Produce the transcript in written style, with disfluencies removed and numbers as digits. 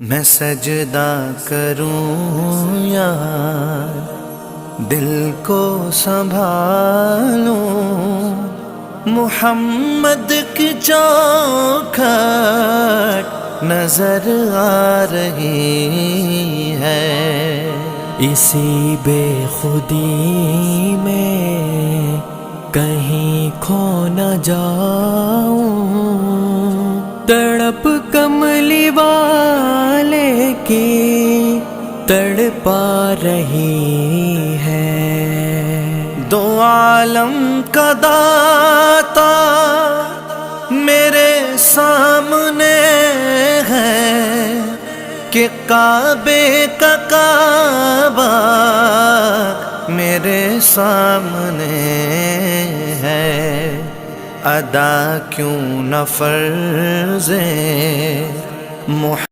میں سجدہ کروں یا دل کو سنبھالوں، محمد کی چوکھٹ نظر آ رہی ہے، اسی بے خودی میں کہیں کھو نہ جاؤں، تڑپ کملی والے کی تڑپا رہی ہے، دو عالم کا داتا میرے سامنے ہے کہ کعبے کا کعبہ میرے سامنے ہے، ادا کیوں نہ فرض